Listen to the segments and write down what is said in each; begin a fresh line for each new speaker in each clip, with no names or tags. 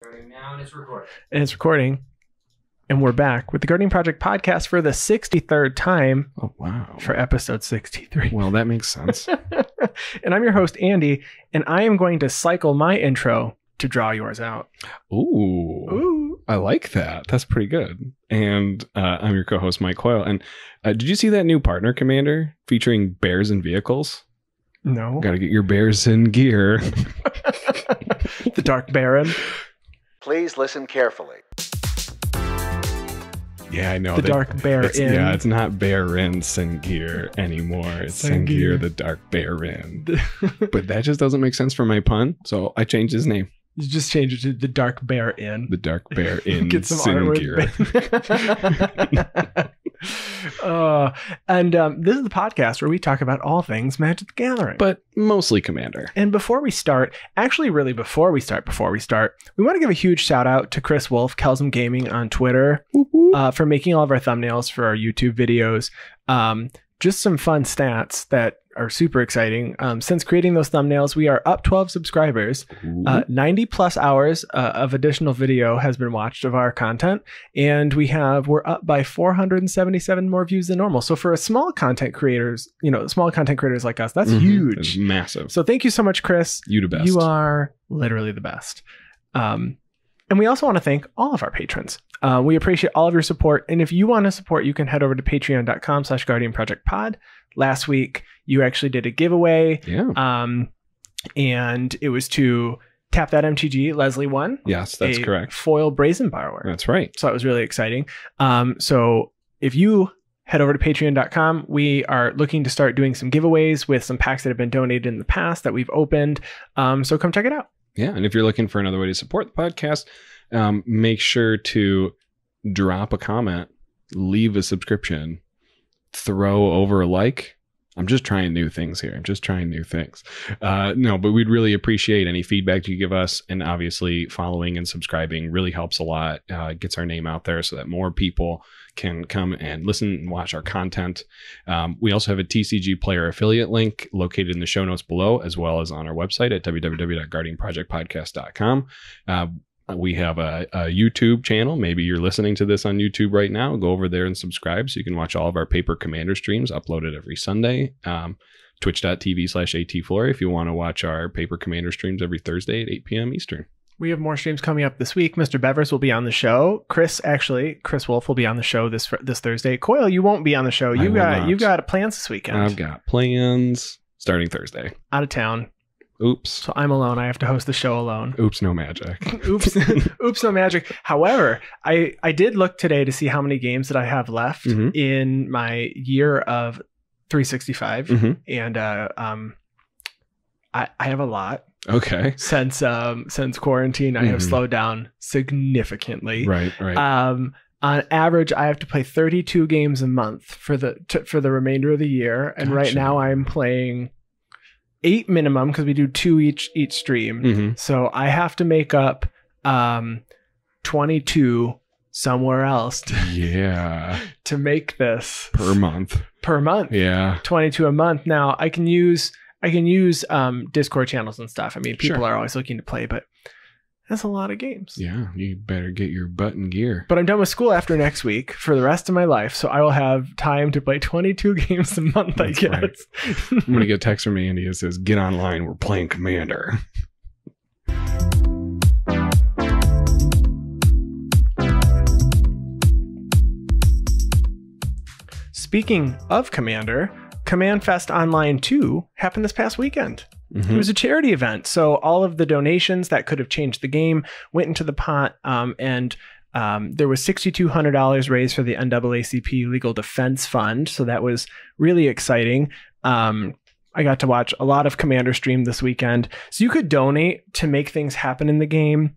Now and it's recording.
And it's recording. And we're back with the Guardian Project podcast for the 63rd time.
Oh, wow.
For episode 63.
Well, that makes sense.
And I'm your host, Andy, and I am going to cycle my intro to draw yours out.
Ooh. I like that. That's pretty good. And I'm your co-host, Mike Coyle. And did you see that new partner commander featuring bears and vehicles?
No.
Got to get your bears in gear.
The Dark Baron.
Please listen carefully.
Yeah, I know.
The Dark Bear Inn.
Yeah, it's not Bear Inn Sengir anymore. It's Sengir the Dark Bear Inn. But that just doesn't make sense for my pun, so I changed his name.
You just change it to the Dark Bear Inn.
The Dark Bear Inn
Get some
Sengir.
This is the podcast where we talk about all things Magic the Gathering.
But mostly Commander.
And before we start, we want to give a huge shout out to Chris Wolf, Kelsum Gaming on Twitter, for making all of our thumbnails for our YouTube videos. Just some fun stats that are super exciting. Since creating those thumbnails, we are up 12 subscribers. 90 plus hours of additional video has been watched of our content, and we're up by 477 more views than normal. So for small content creators like us, that's huge.
It's massive.
So thank you so much, Chris.
You the best.
You are literally the best. And we also want to thank all of our patrons. We appreciate all of your support. And if you want to support, you can head over to patreon.com/guardianprojectpod. Last week, you actually did a giveaway.
Yeah.
And it was to Tap That MTG. Leslie won.
Yes, that's correct.
Foil Brazen Borrower.
That's right.
So that was really exciting. So if you head over to patreon.com, we are looking to start doing some giveaways with some packs that have been donated in the past that we've opened. So come check it out.
Yeah, and if you're looking for another way to support the podcast, make sure to drop a comment, leave a subscription, throw over a like. I'm just trying new things here. No, but we'd really appreciate any feedback you give us. And obviously following and subscribing really helps a lot. Gets our name out there so that more people can come and listen and watch our content. We also have a TCG player affiliate link located in the show notes below, as well as on our website at www.guardianprojectpodcast.com. We have a YouTube channel. Maybe you're listening to this on YouTube right now. Go over there and subscribe so you can watch all of our Paper Commander streams uploaded every Sunday. Twitch.tv/ATFlory if you want to watch our Paper Commander streams every Thursday at 8 p.m. Eastern.
We have more streams coming up this week. Mr. Bevers will be on the show. Chris Wolf will be on the show this Thursday. Coyle, you won't be on the show. You've got plans this weekend.
I've got plans starting Thursday.
Out of town.
Oops.
So I'm alone. I have to host the show alone.
Oops, no magic.
Oops, no magic. However, I did look today to see how many games that I have left in my year of 365, and I have a lot.
Okay.
Since quarantine, I have slowed down significantly.
Right.
On average, I have to play 32 games a month for the remainder of the year, and right now I'm playing 8 minimum because we do 2 each stream. So I have to make up 22 somewhere else to make this
per month. Yeah.
22 a month. Now I can use Discord channels and stuff. I mean, people are always looking to play, but that's a lot of games.
Yeah, you better get your butt in gear.
But I'm done with school after next week for the rest of my life, so I will have time to play 22 games a month, I guess. Right.
I'm going to get a text from Andy that says, "Get online, we're playing Commander."
Speaking of Commander, CommandFest Online 2 happened this past weekend. It was a charity event, so all of the donations that could have changed the game went into the pot, and there was $6,200 raised for the NAACP Legal Defense Fund, so that was really exciting. I got to watch a lot of Commander stream this weekend, so you could donate to make things happen in the game.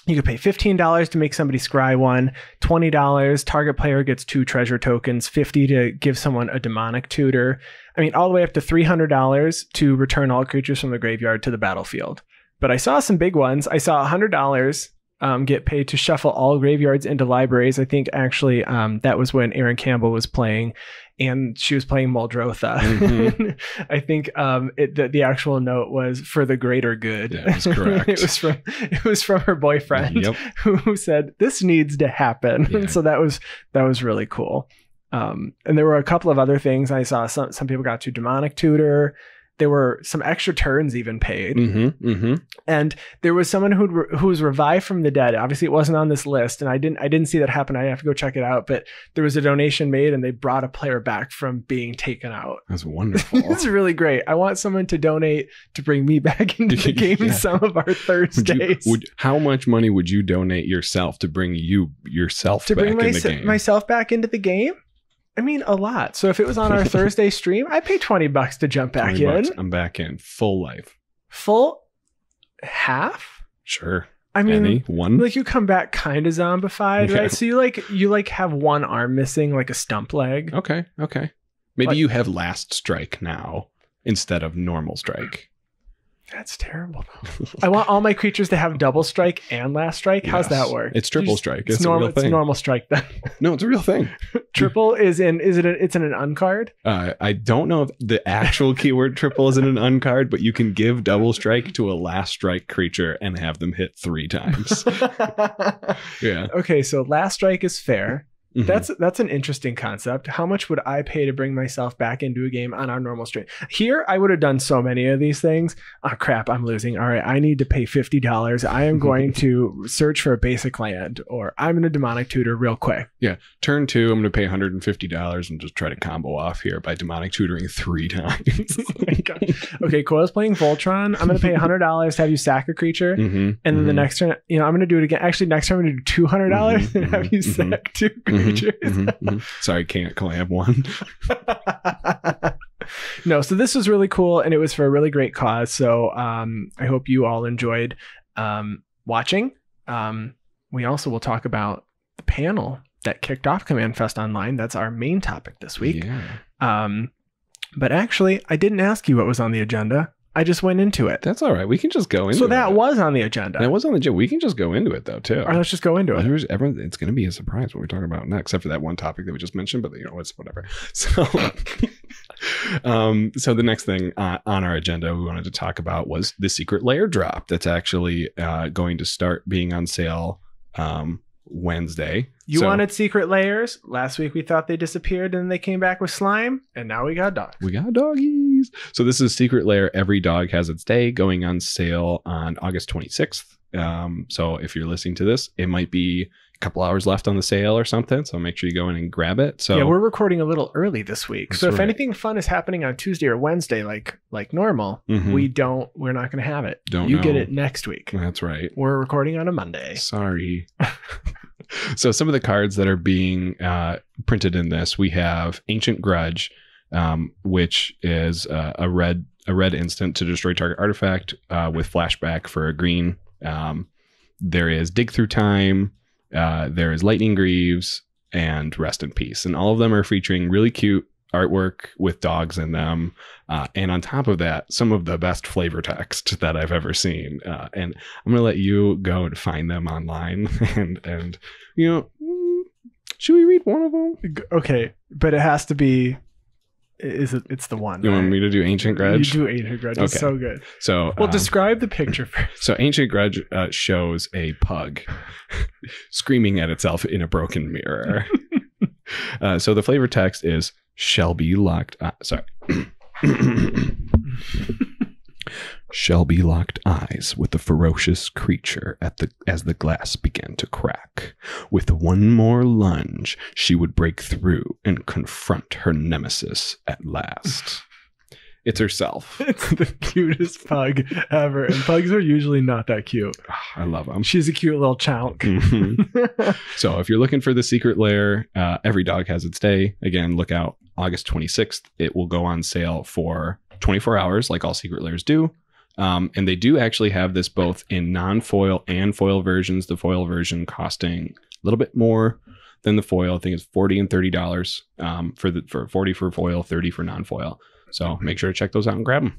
You could pay $15 to make somebody scry one, $20, target player gets 2 treasure tokens, $50 to give someone a demonic tutor. I mean, all the way up to $300 to return all creatures from the graveyard to the battlefield. But I saw some big ones. I saw $100 get paid to shuffle all graveyards into libraries. I think actually that was when Aaron Campbell was playing. and she was playing Muldrotha. I think the actual note was for the greater good.
Yeah, that's correct.
it was from her boyfriend who said this needs to happen.
Yeah.
And so that was really cool. And there were a couple of other things. I saw some people got to demonic tutor. There were some extra turns even paid. And there was someone who was revived from the dead. Obviously, it wasn't on this list, and I didn't see that happen. I have to go check it out. But there was a donation made, and they brought a player back from being taken out.
That's wonderful.
It's really great. I want someone to donate to bring me back into the game some of our Thursdays.
How much money would you donate yourself to bring yourself back in the game?
Myself back into the game? I mean, a lot. So if it was on our Thursday stream, I pay $20 to jump back in.
I'm back in full life.
Full half?
Sure.
I mean,
one.
Like you come back kind of zombified, right? So you have one arm missing, like a stump leg.
Okay. Maybe you have last strike now instead of normal strike.
That's terrible. I want all my creatures to have double strike and last strike. How's that work?
It's triple strike. It's
normal.
A real thing.
It's normal strike then.
No, it's a real thing.
Triple it's in an uncard?
I don't know if the actual keyword triple is in an uncard, but you can give double strike to a last strike creature and have them hit 3 times. Yeah.
Okay, so last strike is fair. That's an interesting concept. How much would I pay to bring myself back into a game on our normal stream? Here, I would have done so many of these things. Oh, crap, I'm losing. All right, I need to pay $50. I am going to search for a basic land, or I'm going to demonic tutor real quick.
Yeah, turn 2, I'm going to pay $150 and just try to combo off here by demonic tutoring 3 times.
Oh my God. Okay, Coil's playing Voltron. I'm going to pay $100 to have you sack a creature. And then the next turn, I'm going to do it again. Actually, next turn I'm going to do $200 and have you sack 2 creatures.
Sorry, can't collab one.
No, so this was really cool, and it was for a really great cause. So I hope you all enjoyed watching. We also will talk about the panel that kicked off CommandFest Online. That's our main topic this week. Yeah. But actually, I didn't ask you what was on the agenda. I just went into it.
That's all right. We can just go into it.
So that was on the agenda.
That was on the agenda. We can just go into it, though, too.
All right, let's just go into it.
It's going to be a surprise what we're talking about next, except for that one topic that we just mentioned, but it's whatever. So, so the next thing on our agenda we wanted to talk about was the secret lair drop that's actually going to start being on sale Wednesday.
You wanted secret layers. Last week we thought they disappeared and they came back with slime, and now we got dogs.
We got doggies. So this is Secret Lair. Every dog has its day, going on sale on August 26th. So if you're listening to this, it might be a couple hours left on the sale or something. So make sure you go in and grab it. So
yeah, we're recording a little early this week. So if anything fun is happening on Tuesday or Wednesday, like normal, we're not going to have it. You get it next week.
That's right.
We're recording on a Monday.
Sorry. So some of the cards that are being printed in this, we have Ancient Grudge, which is a red instant to destroy target artifact with flashback for a green. There is Dig Through Time, there is Lightning Greaves, and Rest in Peace. And all of them are featuring really cute artwork with dogs in them. And on top of that, some of the best flavor text that I've ever seen. And I'm going to let you go and find them online. and should we read one of them?
Okay, but it has to be... It's the one.
You want me to do Ancient Grudge?
You do Ancient Grudge. Okay. It's so good.
So,
well, describe the picture first.
So Ancient Grudge shows a pug screaming at itself in a broken mirror. So the flavor text is Shelby locked. Shelby locked eyes with the ferocious creature as the glass began to crack. With one more lunge, she would break through and confront her nemesis at last. It's herself.
It's the cutest pug ever. And pugs are usually not that cute.
I love them.
She's a cute little chunk.
So if you're looking for the secret lair, every dog has its day. Again, look out August 26th. It will go on sale for 24 hours like all secret lairs do. And they do actually have this both in non-foil and foil versions. The foil version costing a little bit more than the foil. I think it's $40 and $30 for 40 for foil, 30 for non-foil. So make sure to check those out and grab them.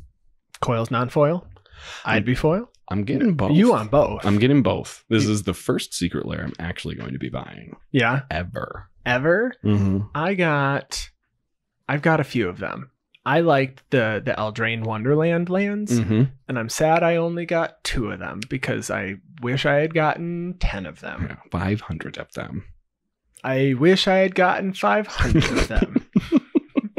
Coil's non-foil. I'd be foil.
I'm getting both.
You on both?
I'm getting both. This is the first secret lair I'm actually going to be buying.
Yeah.
Ever?
Mm-hmm. I got I've got a few of them. I liked the Eldraine Wonderland lands,
Mm-hmm.
and I'm sad I only got 2 of them because I wish I had gotten 10 of them.
Yeah, 500 of them.
I wish I had gotten 500 of them.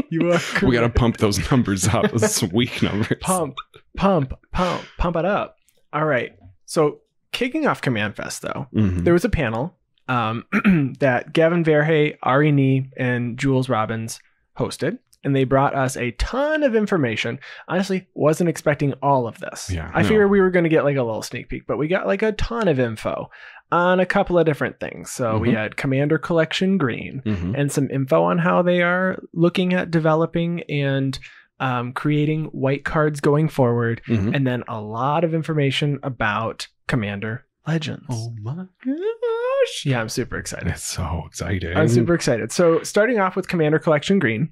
You are
We got to
correct.
pump those numbers up. Those weak numbers.
Pump it up. All right. So kicking off CommandFest, though,
Mhm.
there was a panel that Gavin Verhey, Ari Nee, and Jules Robbins hosted, and they brought us a ton of information. Honestly, wasn't expecting all of this.
Yeah,
I
no.
figured we were going to get like a little sneak peek, but we got like a ton of info on a couple of different things. So we
Mhm.
had Commander Collection Green
Mhm.
and some info on how they are looking at developing and creating white cards going forward,
Mhm.
and then a lot of information about Commander Legends.
Oh my gosh.
Yeah, I'm super excited.
It's so exciting.
I'm super excited. So starting off with Commander Collection Green,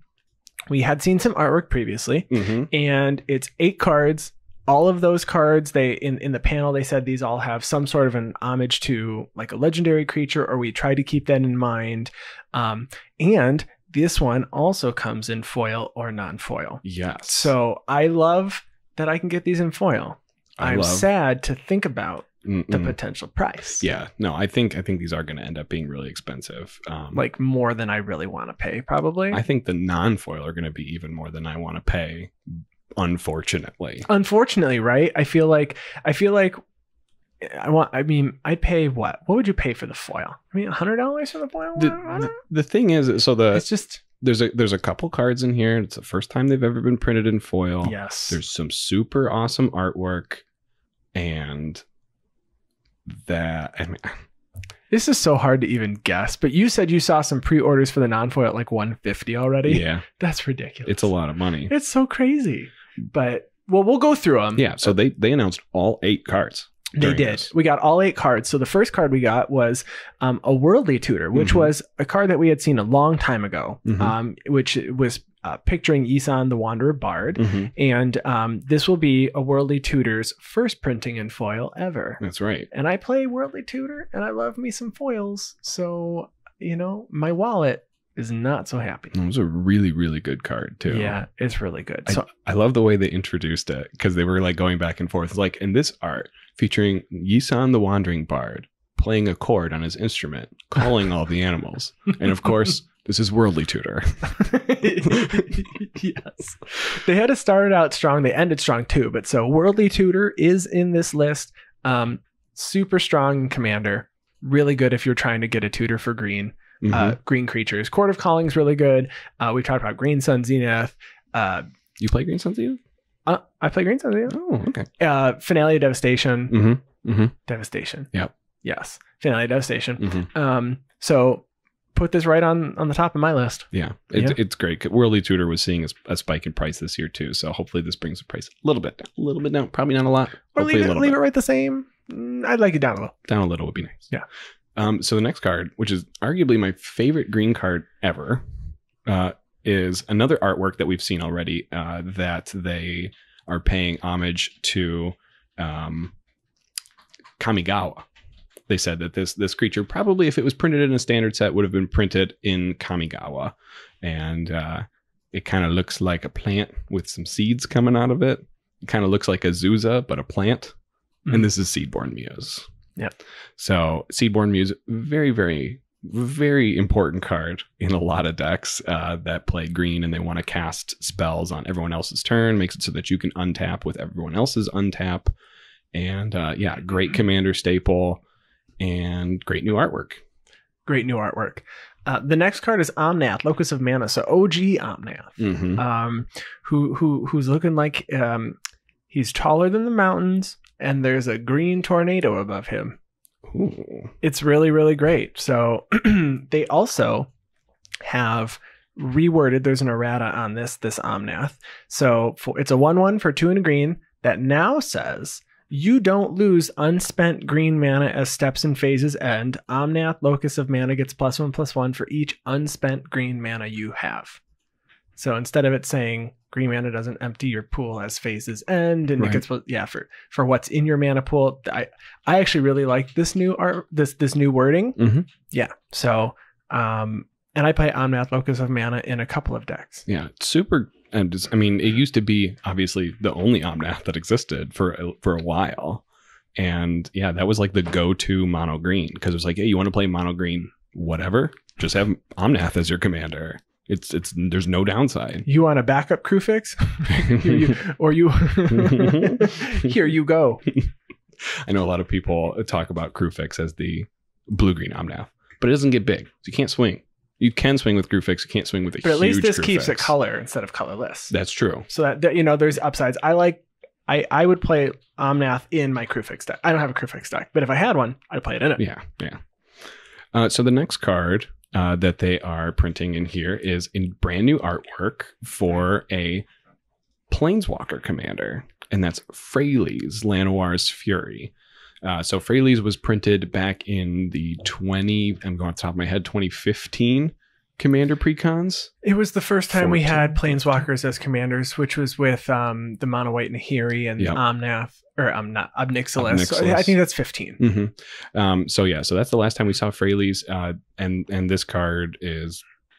we had seen some artwork previously,
Mhm.
and it's 8 cards. All of those cards, they in the panel, they said these all have some sort of an homage to like a legendary creature, or we try to keep that in mind. And this one also comes in foil or non-foil.
Yes.
So I love that I can get these in foil. I'm sad to think about the
Mm-mm.
potential price.
Yeah. No, I think these are going to end up being really expensive.
Like more than I really want to pay, probably.
I think the non-foil are going to be even more than I want to pay. Unfortunately.
Unfortunately, right? I feel like I'd pay what? What would you pay for the foil? I mean, $100 for the foil?
The thing is, so
It's just
there's a couple cards in here. It's the first time they've ever been printed in foil.
yes.
There's some super awesome artwork, and that I mean,
This is so hard to even guess, but you said you saw some pre-orders for the non-foil at like $150 already.
yeah,
That's ridiculous.
it's a lot of money.
It's so crazy. But well, we'll go through them.
Yeah, so they announced all 8 cards.
They
during
did.
this.
We got all 8 cards. So the first card we got was a Worldly Tutor, which
Mhm.
was a card that we had seen a long time ago,
Mhm.
which was picturing Yisan the Wanderer Bard.
Mhm.
And this will be a Worldly Tutor's first printing in foil ever.
That's right.
And I play Worldly Tutor, and I love me some foils. So, my wallet is not so happy.
It was a really, really good card too.
Yeah, it's really good. So
I love the way they introduced it, because they were like going back and forth. Like in this art featuring Yisan the Wandering Bard playing a chord on his instrument, calling all the animals. And of course, this is Worldly Tutor.
yes. They had to start it out strong. They ended strong too. But so Worldly Tutor is in this list. Super strong commander. Really good if you're trying to get a tutor for green.
Mhm.
Green creatures. Court of Calling is really good. We talked about Green Sun Zenith.
You play Green Sun Zenith?
I play Green Sun Zenith.
Oh, okay.
Finale of Devastation.
Mm-hmm. Mm-hmm.
Devastation.
Yep.
Yes. Finale of Devastation.
Mm-hmm.
So put this right on the top of my list.
Yeah, it's great. Worldly Tutor was seeing a spike in price this year too, so hopefully this brings the price a little bit down. Probably not a lot.
Or
Hopefully
leave it right the same. I'd like it down a little.
Down a little would be nice.
Yeah.
So the next card, which is arguably my favorite green card ever, is another artwork that we've seen already, that they are paying homage to Kamigawa. They said that this creature, probably if it was printed in a standard set, would have been printed in Kamigawa. And it kind of looks like a plant with some seeds coming out of it. It kind of looks like a Zuza, but a plant.
Mhm.
And this is Seedborn Muse.
Yep.
So Seedborn Muse, very, very, very important card in a lot of decks that play green and they want to cast spells on everyone else's turn. Makes it so that you can untap with everyone else's untap. And great commander staple and great new artwork.
Great new artwork. The next card is Omnath, Locus of Mana. So OG Omnath,
Mm-hmm.
who's looking like he's taller than the mountains, and there's a green tornado above him.
Ooh.
It's really, really great. So they also have reworded. There's an errata on this Omnath. So it's a 1/1 for 2 and a green that now says, you don't lose unspent green mana as steps and phases end. Omnath, Locus of Mana, gets +1/+1 for each unspent green mana you have. So instead of it saying green mana doesn't empty your pool as phases end, and
Right.
it gets for what's in your mana pool. I actually really like this new art, this new wording.
Mhm.
Yeah. So And I play Omnath, Locus of Mana in a couple of decks.
Yeah, super. And I mean, it used to be obviously the only Omnath that existed for a while. And yeah, that was like the go-to mono green, because it was like, hey, you want to play mono green, whatever, just have Omnath as your commander. It's there's no downside.
You want a backup crew fix? Here you go.
I know a lot of people talk about crew fix as the blue-green Omnath, but it doesn't get big. So you can't swing. You can swing with crew fix. You can't swing with a huge. But at least this keeps
it color instead of colorless.
That's true.
So that, you know, there's upsides. I would play Omnath in my crew fix deck. I don't have a crew fix deck, but if I had one, I'd play it in it.
Yeah. So the next card that they are printing in here is in brand new artwork for a Planeswalker commander, and that's Freyalise, Llanowar's Fury. So Freyalise was printed back in the I'm going off the top of my head, 2015 Commander Precons.
It was the first time we had Planeswalkers as commanders, which was with the Mono White Nahiri and Omnath, or Obnixilis. So I think that's 15.
Mm-hmm. So that's the last time we saw Freyalise. And this card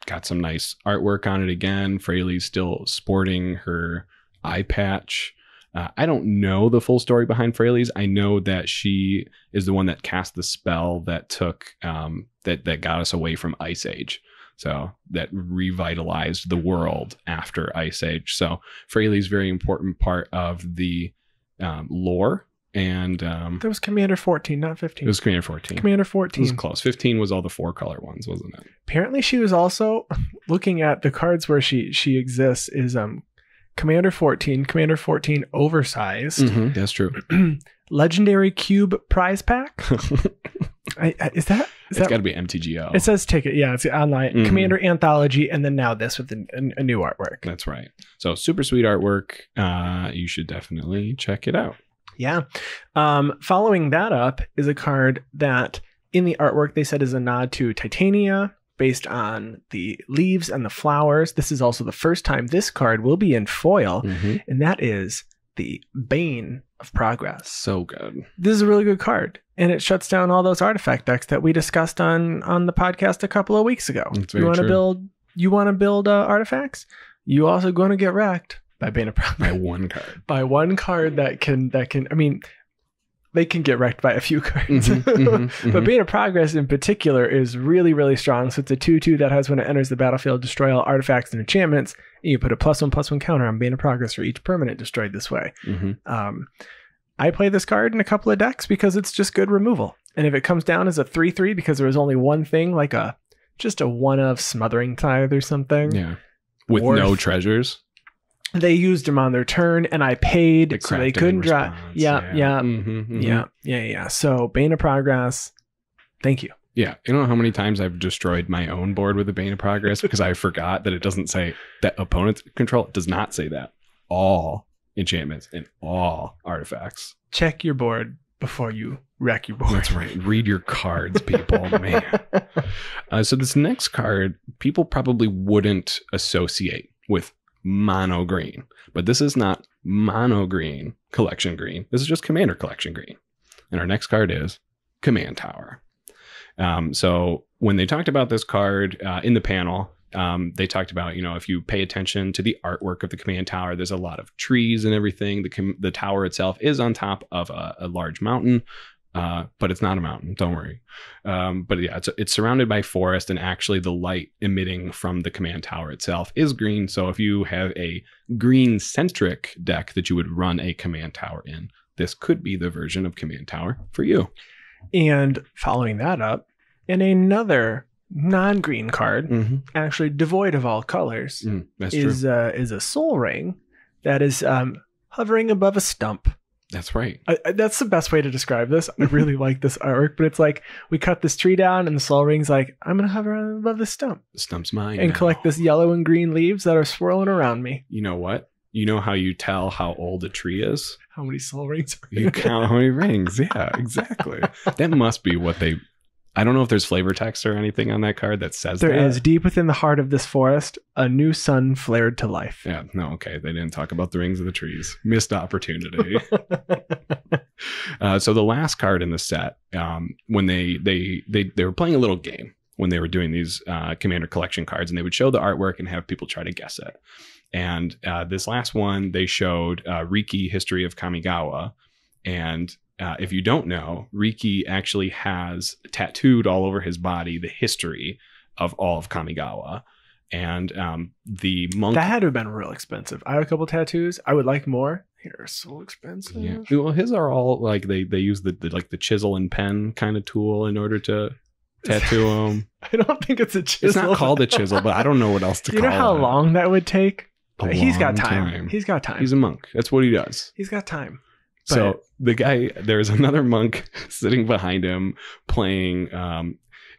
got some nice artwork on it again. Freyalise still sporting her eye patch. I don't know the full story behind Freyalise. I know that she is the one that cast the spell that took that got us away from Ice Age. So that revitalized the world after Ice Age. So Freyalise, very important part of the lore. And
that was Commander 14, not 15.
It was Commander 14.
Commander 14.
It was close. 15 was all the 4-color ones, wasn't it?
Apparently, she was also looking at the cards where she exists. Is Commander 14 oversized.
Mm-hmm, that's true.
Legendary Cube prize pack. It's got
to be MTGO.
It says ticket. Yeah, it's online. Mm-hmm. Commander Anthology, and then now this with a new artwork.
That's right. So super sweet artwork. You should definitely check it out.
Yeah. Following that up is a card that in the artwork they said is a nod to Titania, based on the leaves and the flowers. This is also the first time this card will be in foil, and that is the Bane of Progress.
So good.
This is a really good card, and it shuts down all those artifact decks that we discussed on the podcast a couple of weeks ago. You want to build artifacts? You also going to get wrecked by Bane of Progress.
By one card.
By one card that can. I mean, they can get wrecked by a few cards. But Bane of Progress in particular is really, really strong. So it's a 2/2 that has, when it enters the battlefield, destroy all artifacts and enchantments. And you put a +1/+1 counter on Bane of Progress for each permanent destroyed this way. I play this card in a couple of decks because it's just good removal. And if it comes down as a 3/3 because there was only one thing, like just a 1 of Smothering Tithe or something.
Yeah. With no treasures.
They used them on their turn, and I paid, so they couldn't draw. Yeah. So Bane of Progress, thank you.
Yeah, you know how many times I've destroyed my own board with the Bane of Progress because I forgot that it doesn't say that opponents control. It does not say that. All enchantments and all artifacts.
Check your board before you wreck your board.
That's right. Read your cards, people. Man. So this next card, people probably wouldn't associate with mono green, but this is not mono green collection green. This is just Commander collection green. And our next card is Command Tower. So when they talked about this card in the panel, they talked about, if you pay attention to the artwork of the Command Tower, there's a lot of trees and everything. The tower itself is on top of a large mountain. But it's not a mountain, don't worry. But yeah, it's surrounded by forest, and actually the light emitting from the Command Tower itself is green. So if you have a green-centric deck that you would run a Command Tower in, this could be the version of Command Tower for you.
And following that up, in another non-green card, actually devoid of all colors, is a Soul Ring that is hovering above a stump.
That's right.
That's the best way to describe this. I really like this artwork, but it's like we cut this tree down and the Soul Ring's like, I'm going to hover above the stump.
The stump's mine.
And collect this yellow and green leaves that are swirling around me.
You know what? You know how you tell how old a tree is?
How many Soul Rings are
you count how many rings. Yeah, exactly. That must be what they... I don't know if there's flavor text or anything on that card that says
there is. Deep within the heart of this forest, a new sun flared to life.
Yeah, no, okay. They didn't talk about the rings of the trees. Missed opportunity. So the last card in the set, when they were playing a little game, when they were doing these Commander collection cards, and they would show the artwork and have people try to guess it. And this last one, they showed Riki, History of Kamigawa. And if you don't know, Riki actually has tattooed all over his body the history of all of Kamigawa. And the monk...
That had to have been real expensive. I have a couple tattoos. I would like more. They're so expensive.
Yeah. Well, his are all like they use the chisel and pen kind of tool in order to tattoo them.
I don't think it's a chisel.
It's not called a chisel, but I don't know what else to call it.
You know how long that would take? He's got
time.
time. He's got time.
He's a monk. That's what he does.
He's got time.
So the guy, there's another monk sitting behind him playing.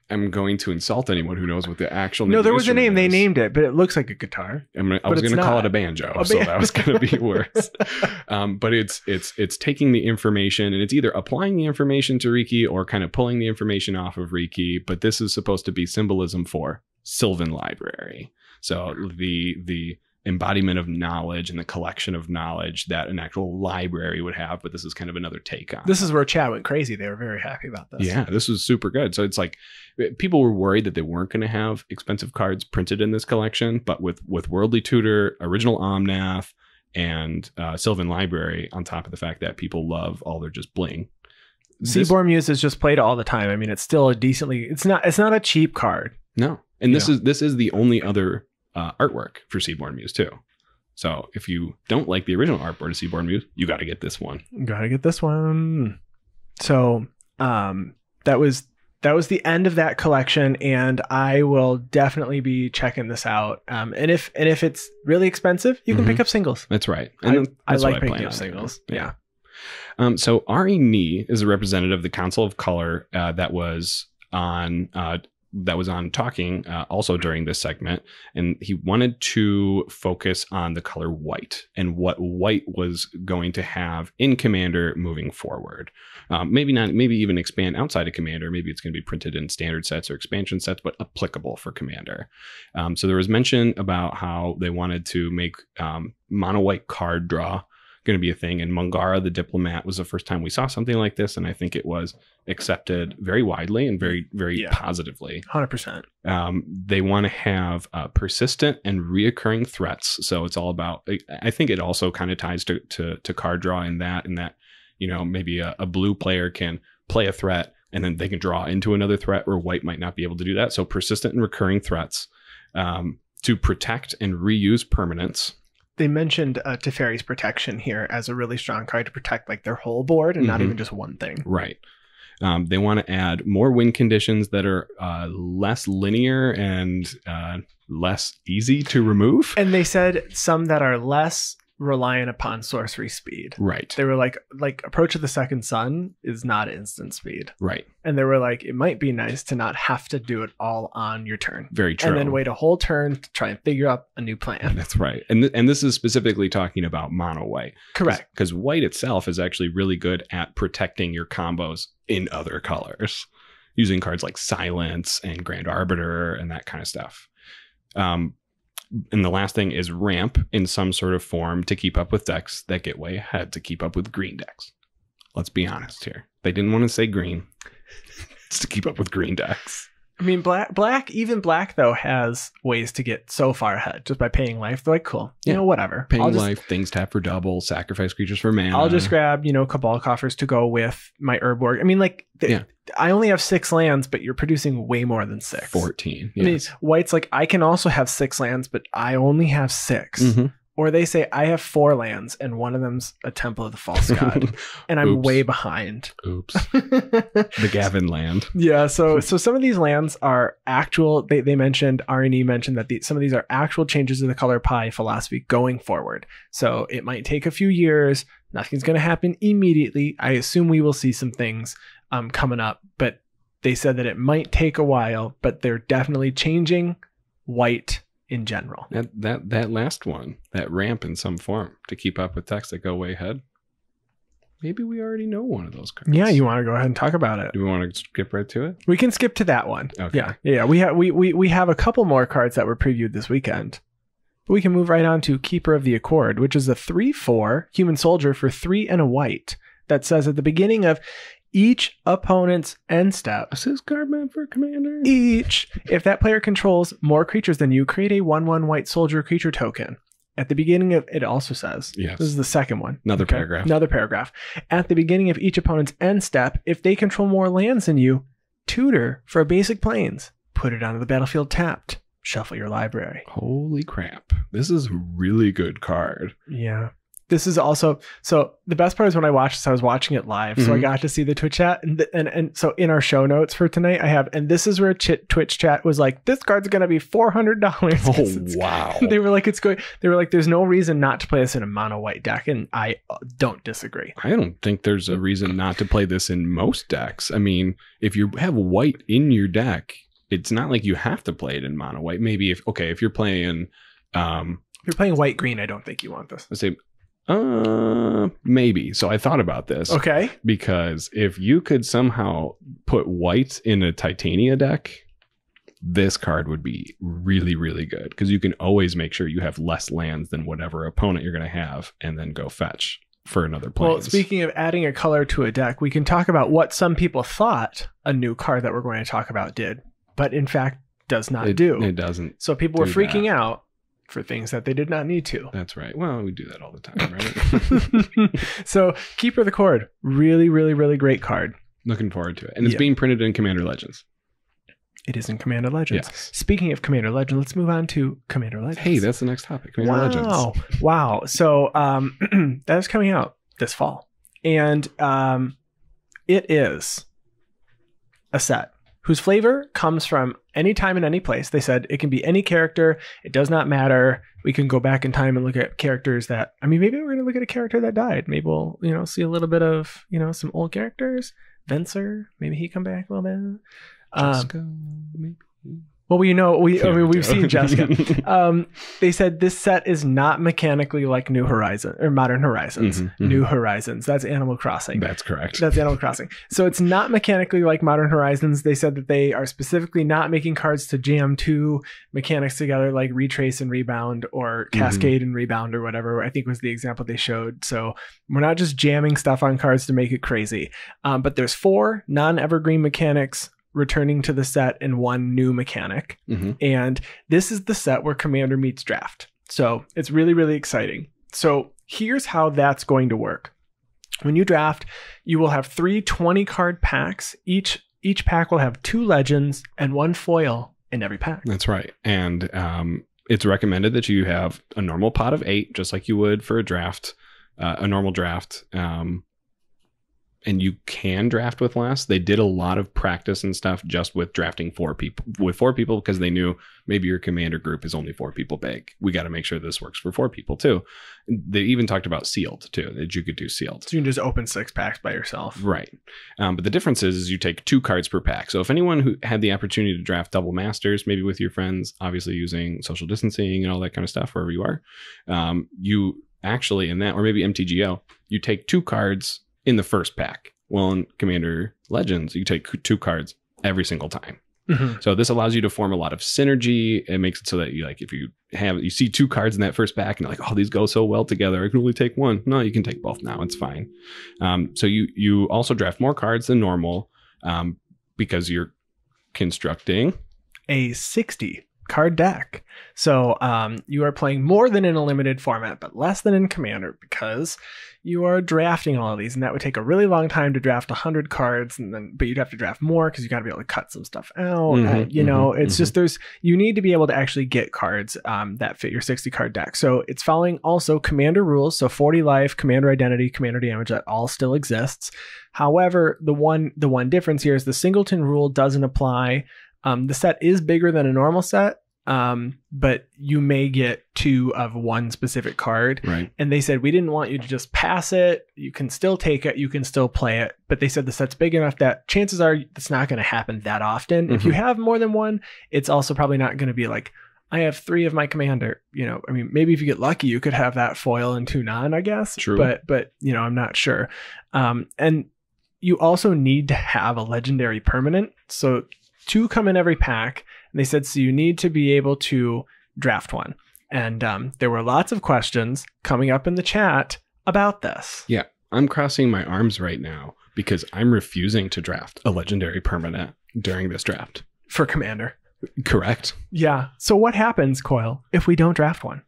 I'm going to insult anyone who knows what the actual name.
No, there was a name.
is.
They named it, but it looks like a guitar.
I was going to call it a banjo, so that was going to be worse. But it's taking the information, and it's either applying the information to Riki or kind of pulling the information off of Riki. But this is supposed to be symbolism for Sylvan Library. So the embodiment of knowledge and the collection of knowledge that an actual library would have, but this is kind of another take on.
This is where chat went crazy. They were very happy about this.
Yeah, this was super good. So it's like people were worried that they weren't going to have expensive cards printed in this collection, but with Worldly Tutor, Original Omnath, and Sylvan Library, on top of the fact that people love all their just bling.
Seaborn Muse is just played all the time. I mean, it's still a decently. It's not a cheap card.
No, and this is the only other artwork for Seaborn Muse too. So if you don't like the original artboard of Seaborn Muse, you got to get this one.
Gotta get this one. So that was the end of that collection, and I will definitely be checking this out. And if it's really expensive, you can pick up singles.
That's right. And
I like picking up singles. Yeah.
So Ari Nee is a representative of the Council of Color that was on talking also during this segment, and he wanted to focus on the color white and what white was going to have in Commander moving forward. Maybe even expand outside of Commander. Maybe it's going to be printed in standard sets or expansion sets, but applicable for Commander. So there was mention about how they wanted to make mono white card draw going to be a thing, and Mungara the Diplomat was the first time we saw something like this, and I think it was accepted very widely and very positively.
100%.
They want to have persistent and reoccurring threats, so it's all about, I think it also kind of ties to card draw in that maybe a blue player can play a threat and then they can draw into another threat where white might not be able to do that. So persistent and recurring threats to protect and reuse permanents.
They mentioned Teferi's Protection here as a really strong card to protect like their whole board and not even just one thing.
Right. They want to add more win conditions that are less linear and less easy to remove.
And they said some that are less reliant upon sorcery speed.
Right.
They were like Approach of the Second Sun is not instant speed.
Right.
And they were like, it might be nice to not have to do it all on your turn.
Very true.
And then wait a whole turn to try and figure out a new plan.
That's right. And this is specifically talking about mono white.
Correct.
Because white itself is actually really good at protecting your combos in other colors, using cards like Silence and Grand Arbiter and that kind of stuff. And the last thing is ramp in some sort of form to keep up with decks that get way ahead, to keep up with green decks. Let's be honest here. They didn't want to say green. It's to keep up with green decks.
I mean, even black though has ways to get so far ahead just by paying life. They're like, cool, whatever.
Paying life, things tap for double, sacrifice creatures for mana.
I'll just grab, Cabal Coffers to go with my Urborg. I mean, I only have 6 lands, but you're producing way more than 6.
14.
Yes. I mean, white's like, I can also have 6 lands, but I only have 6.
Mm-hmm.
Or they say I have 4 lands and one of them's a Temple of the False God, and I'm way behind.
Oops. The Gavin land.
Yeah. So some of these lands are actual. They mentioned, R&E mentioned that some of these are actual changes to the color pie philosophy going forward. So it might take a few years. Nothing's going to happen immediately. I assume we will see some things coming up, but they said that it might take a while, but they're definitely changing white in general.
That last one, that ramp in some form to keep up with decks that go way ahead. Maybe we already know one of those cards.
Yeah, you want to go ahead and talk about it?
Do we want to skip right to it?
We can skip to that one.
Okay.
Yeah. We have a couple more cards that were previewed this weekend. We can move right on to Keeper of the Accord, which is a 3/4 human soldier for 3 and a white that says at the beginning of each opponent's end step.
Assist card meant for commander.
Each. If that player controls more creatures than you, create a 1/1 white soldier creature token. At the beginning of it also says,
Yes.
This is the second one.
Another paragraph.
Another paragraph. At the beginning of each opponent's end step, if they control more lands than you, tutor for a basic plains. Put it onto the battlefield tapped. Shuffle your library.
Holy crap. This is a really good card.
Yeah. This is also, so the best part is when I watched this, I was watching it live. So I
Mhm.
got to see the Twitch chat. And so in our show notes for tonight, I have, and this is where Twitch chat was like, this card's going to be $400.
Oh, wow.
They were like, there's no reason not to play this in a mono white deck. And I don't disagree.
I don't think there's a reason not to play this in most decks. I mean, if you have white in your deck, it's not like you have to play it in mono white. Maybe if you're playing,
If you're playing white green, I don't think you want this.
let's say, maybe. So I thought about this.
Okay.
Because if you could somehow put white in a Titania deck, this card would be really, really good. Because you can always make sure you have less lands than whatever opponent you're going to have, and then go fetch for another plane.
Well, speaking of adding a color to a deck, we can talk about what some people thought a new card that we're going to talk about did, but in fact does not do.
It doesn't.
So people were
do
freaking
that.
out for things that they did not need to.
That's right. Well, we do that all the time, right?
So Keeper of the Cord, really, really, really great card.
Looking forward to it. And it's
Yeah.
being printed in Commander Legends.
It is in Commander Legends.
Yes.
Speaking of Commander Legends, let's move on to Commander Legends.
Hey, that's the next topic. Commander Legends.
Wow. So that is coming out this fall. And it is a set whose flavor comes from any time and any place. They said it can be any character. It does not matter. We can go back in time and look at characters that, I mean, maybe we're going to look at a character that died. Maybe we'll, see a little bit of, some old characters. Venser, maybe he come back a little bit.
Jessica, maybe.
Well, we've seen Jessica.
Mm-hmm.
They said this set is not mechanically like New Horizon or Modern Horizons. New Horizons. That's Animal Crossing.
That's correct.
That's Animal Crossing. So it's not mechanically like Modern Horizons. They said that they are specifically not making cards to jam two mechanics together like Retrace and Rebound or Cascade and Rebound or whatever, I think was the example they showed. So we're not just jamming stuff on cards to make it crazy. But there's 4 non-evergreen mechanics returning to the set and 1 new mechanic. And this is the set where Commander meets Draft. So it's really, really exciting. So here's how that's going to work. When you draft, you will have 3 20-card packs. Each pack will have 2 legends and 1 foil in every pack.
That's right. And it's recommended that you have a normal pot of 8, just like you would for a draft, a normal draft. And you can draft with less. They did a lot of practice and stuff just with drafting 4 people, because they knew maybe your commander group is only 4 people big. We got to make sure this works for 4 people too. They even talked about sealed too, that you could do sealed.
So you can just open 6 packs by yourself.
Right. But the difference is you take 2 cards per pack. So if anyone who had the opportunity to draft double masters, maybe with your friends, obviously using social distancing and all that kind of stuff, wherever you are, you actually in that, or maybe MTGO, you take 2 cards in the first pack. Well, in Commander Legends, you take 2 cards every single time. So this allows you to form a lot of synergy. It makes it so that if you see 2 cards in that first pack and you're like, oh, these go so well together, I can only take 1. No, you can take both now. It's fine. So you also draft more cards than normal because you're constructing
a 60-card deck. So you are playing more than in a limited format, but less than in Commander because you are drafting all of these, and that would take a really long time to draft 100 cards, but you'd have to draft more because you got to be able to cut some stuff out. Just you need to be able to actually get cards that fit your 60-card deck. So it's following also Commander rules, so 40 life, Commander identity, Commander damage, that all still exists. However, the one difference here is the singleton rule doesn't apply. The set is bigger than a normal set, but you may get 2 of one specific card.
Right.
And they said, we didn't want you to just pass it. You can still take it. You can still play it. But they said the set's big enough that chances are it's not going to happen that often. If you have more than 1, it's also probably not going to be like, I have 3 of my commander. Maybe if you get lucky, you could have that foil and 2 non, I guess.
True.
But I'm not sure. And you also need to have a legendary permanent. So 2 come in every pack. And they said, so you need to be able to draft 1. And there were lots of questions coming up in the chat about this.
Yeah, I'm crossing my arms right now because I'm refusing to draft a legendary permanent during this draft.
For Commander.
Correct.
Yeah. So what happens, Coil, if we don't draft one?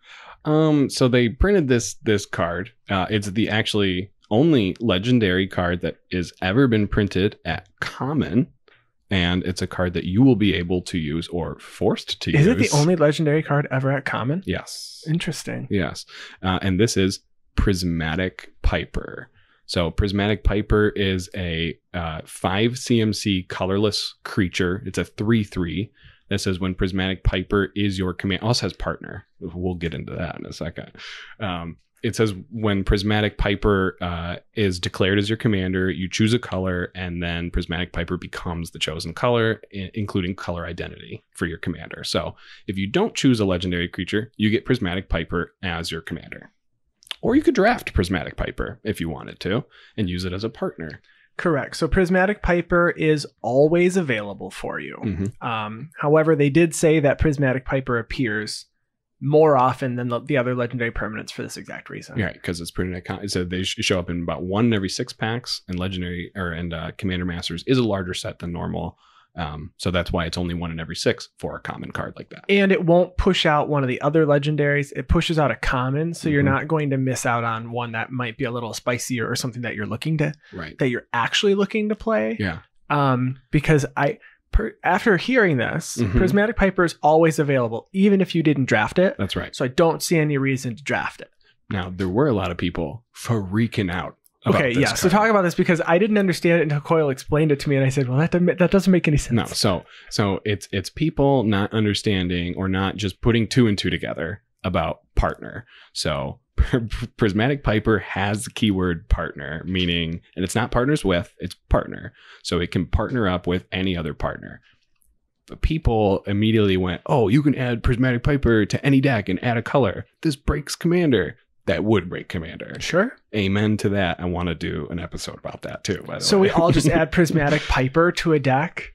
So they printed this card. It's the actually only legendary card that has ever been printed at common. And it's a card that you will be able to use or forced to use.
Is it the only legendary card ever at common?
Yes.
Interesting.
Yes. And this is Prismatic Piper. So Prismatic Piper is a 5 CMC colorless creature. It's a 3/3 that says when Prismatic Piper is your command. Also has partner. We'll get into that in a second. It says when Prismatic Piper is declared as your commander, you choose a color, and then Prismatic Piper becomes the chosen color, including color identity for your commander. So if you don't choose a legendary creature, you get Prismatic Piper as your commander. Or you could draft Prismatic Piper if you wanted to and use it as a partner.
Correct. So Prismatic Piper is always available for you.
Mm-hmm.
However, they did say that Prismatic Piper appears more often than the other legendary permanents for this exact reason.
Yeah, because it's printed at so they show up in about 1 in every 6 packs, and legendary and Commander Masters is a larger set than normal. So that's why it's only 1 in every 6 for a common card like that.
And it won't push out one of the other legendaries. It pushes out a common, so you're not going to miss out on one that might be a little spicier or something that you're looking to, that you're actually looking to play.
Yeah.
Because after hearing this, Prismatic Piper is always available, even if you didn't draft it.
That's right.
So I don't see any reason to draft it.
Now, there were a lot of people freaking out.
Okay, yeah. So talk about this, because I didn't understand it until Coyle explained it to me, and I said, "Well, that doesn't make any sense."
No, so it's people not understanding or not just putting 2 and 2 together about partner. So Prismatic Piper has the keyword partner, meaning, and it's not partners with, it's partner. So it can partner up with any other partner. The people immediately went, "Oh, you can add Prismatic Piper to any deck and add a color. This breaks Commander." That would break Commander.
Sure.
Amen to that. I want to do an episode about that too, by the way.
So we all just add Prismatic Piper to a deck?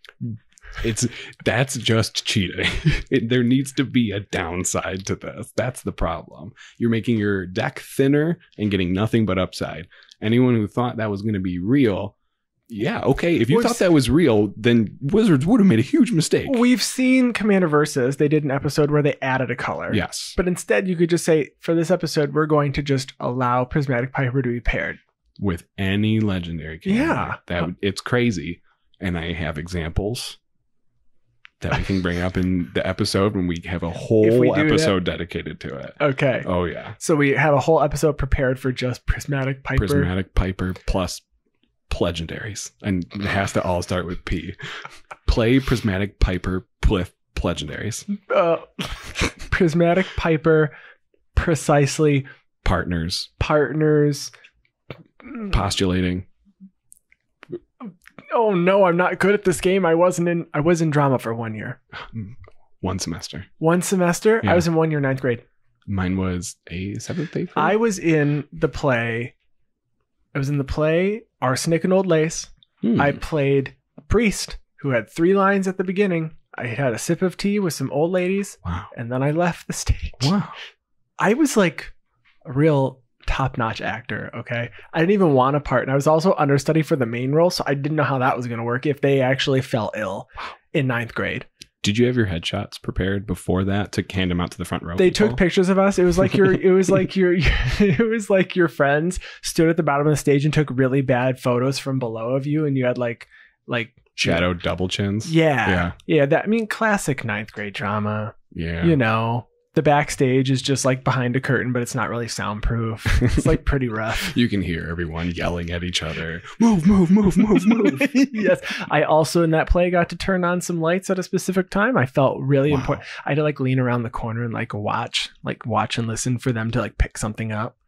That's just cheating. There needs to be a downside to this. That's the problem. You're making your deck thinner and getting nothing but upside. Anyone who thought that was going to be real, yeah, okay. If you thought that was real, then Wizards would have made a huge mistake.
We've seen Commander Versus. They did an episode where they added a color.
Yes.
But instead, you could just say, for this episode, we're going to just allow Prismatic Piper to be paired
with any legendary commander. Yeah. It's crazy. And I have examples that we can bring up in the episode when we have a whole episode dedicated to it.
Okay.
Oh, yeah.
So we have a whole episode prepared for just Prismatic Piper.
Prismatic Piper plus legendaries, and it has to all start with P. Play Prismatic Piper with legendaries.
Prismatic Piper, precisely.
Partners. Postulating.
Oh no, I'm not good at this game. I was in drama for 1 year.
1 semester.
1 semester?
Yeah.
I was in 1 year, 9th grade.
Mine was a 7th, 8th grade.
I was in the play Arsenic and Old Lace. I played a priest who had 3 lines at the beginning. I had a sip of tea with some old ladies.
Wow.
And then I left the stage.
Wow.
I was like a real top-notch actor, okay? I didn't even want a part. And I was also understudy for the main role, so I didn't know how that was going to work if they actually fell ill in 9th grade.
Did you have your headshots prepared before that to hand them out to the front row?
They took pictures of us. It was like your friends stood at the bottom of the stage and took really bad photos from below of you, and you had like
shadow double chins.
Yeah. That, I mean, classic 9th grade drama.
Yeah.
You know, the backstage is just like behind a curtain, but it's not really soundproof. It's like pretty rough.
You can hear everyone yelling at each other. Move, move, move, move, move.
Yes. I also in that play got to turn on some lights at a specific time. I felt really important. I had to like lean around the corner and watch and listen for them to like pick something up.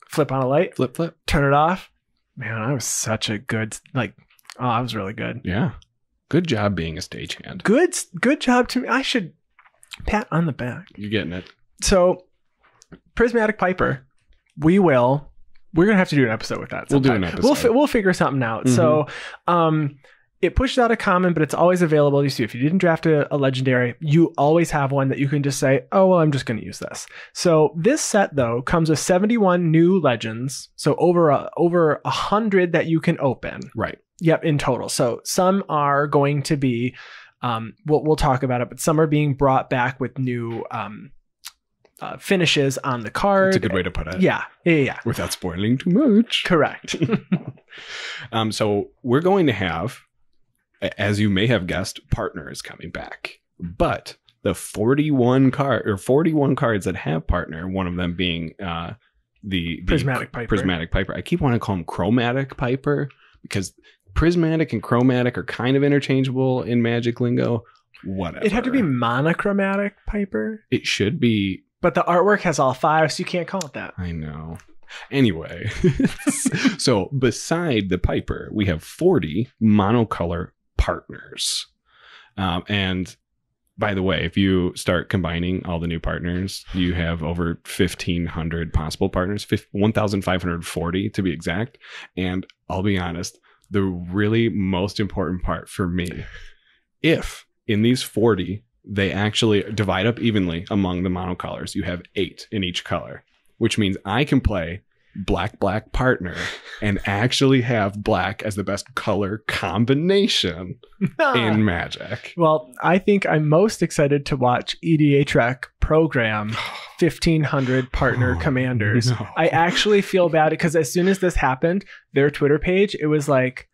Flip on a light.
Flip.
Turn it off. Man, I was such a good, I was really good.
Yeah. Good job being a stagehand.
Good job to me. I should pat on the back.
You're getting it.
So, Prismatic Piper, we're going to have to do an episode with that sometime.
We'll do an episode.
We'll figure something out. So, it pushes out a common, but it's always available. You see, if you didn't draft a legendary, you always have one that you can just say, oh, well, I'm just going to use this. So this set, though, comes with 71 new legends. So over 100 that you can open.
Right.
Yep, in total. So some are going to be, we'll talk about it, but some are being brought back with new finishes on the card.
That's a good way to put it.
Yeah.
Without spoiling too much.
Correct.
So we're going to have, as you may have guessed, partners coming back. But the 41 cards that have partner, one of them being the
Prismatic Piper.
I keep wanting to call him Chromatic Piper because prismatic and chromatic are kind of interchangeable in Magic lingo. Whatever.
It had to be monochromatic Piper.
It should be.
But the artwork has all 5, so you can't call it that.
I know. Anyway, so beside the Piper, we have 40 monocolor partners. And by the way, if you start combining all the new partners, you have over 1,500 possible partners, 1,540 to be exact. And I'll be honest, the really most important part for me, if in these 40, they actually divide up evenly among the monocolors, you have 8 in each color, which means I can play black partner and actually have black as the best color combination in Magic.
Well, I think I'm most excited to watch EDHREC program 1,500 partner commanders.
No.
I actually feel bad because as soon as this happened, their Twitter page, it was like,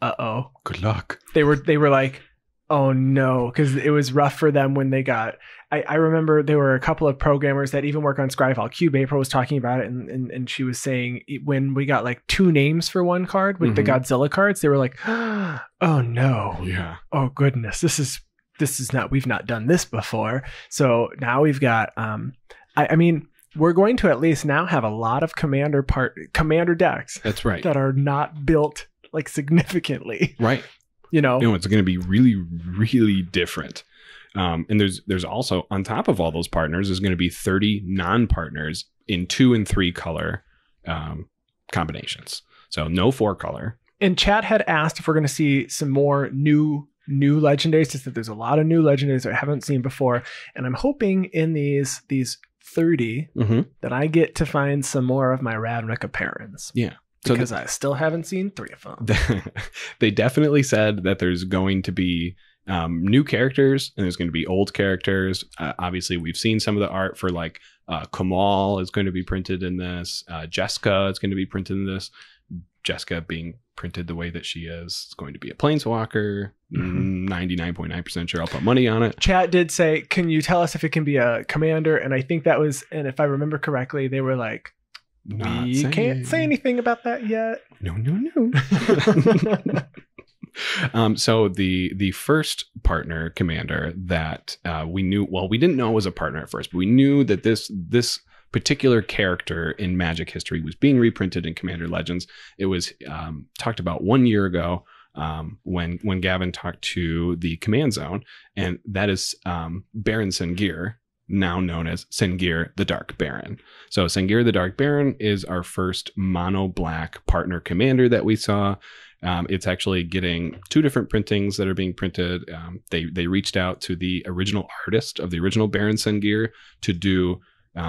uh-oh.
Good luck.
They were like, oh no, because it was rough for them when they got. I remember there were a couple of programmers that even work on Scryfall. Cube April was talking about it, and she was saying when we got like 2 names for one card with the Godzilla cards, they were like, oh no,
yeah,
oh goodness, this is not, we've not done this before. So now we've got. I mean, we're going to at least now have a lot of commander decks.
That's right.
That are not built like significantly.
Right.
You know,
it's going to be really, really different. And there's also, on top of all those partners, there's going to be 30 non-partners in 2 and 3 color combinations. So no 4 color.
And chat had asked if we're going to see some more new legendaries. Just that there's a lot of new legendaries that I haven't seen before. And I'm hoping in these 30 that I get to find some more of my Ravnica Parents.
Yeah.
Because I still haven't seen 3 of them.
They definitely said that there's going to be new characters and there's going to be old characters. Obviously, we've seen some of the art for like Kamal is going to be printed in this. Jessica is going to be printed in this. Jessica being printed the way that she is going to be a planeswalker. 99.9% sure I'll put money on it.
Chat did say, can you tell us if it can be a commander? And I think that was, and if I remember correctly, they were like, we can't say anything about that yet.
No. So the first partner commander that we knew, well, we didn't know it was a partner at first, but we knew that this particular character in Magic history was being reprinted in Commander Legends. It was talked about 1 year ago when Gavin talked to the Command Zone, and that is Baron Sengir, now known as Sengir the Dark Baron. So Sengir the Dark Baron is our first mono black partner commander that we saw. It's actually getting 2 different printings that are being printed. They reached out to the original artist of the original Baron Sengir to do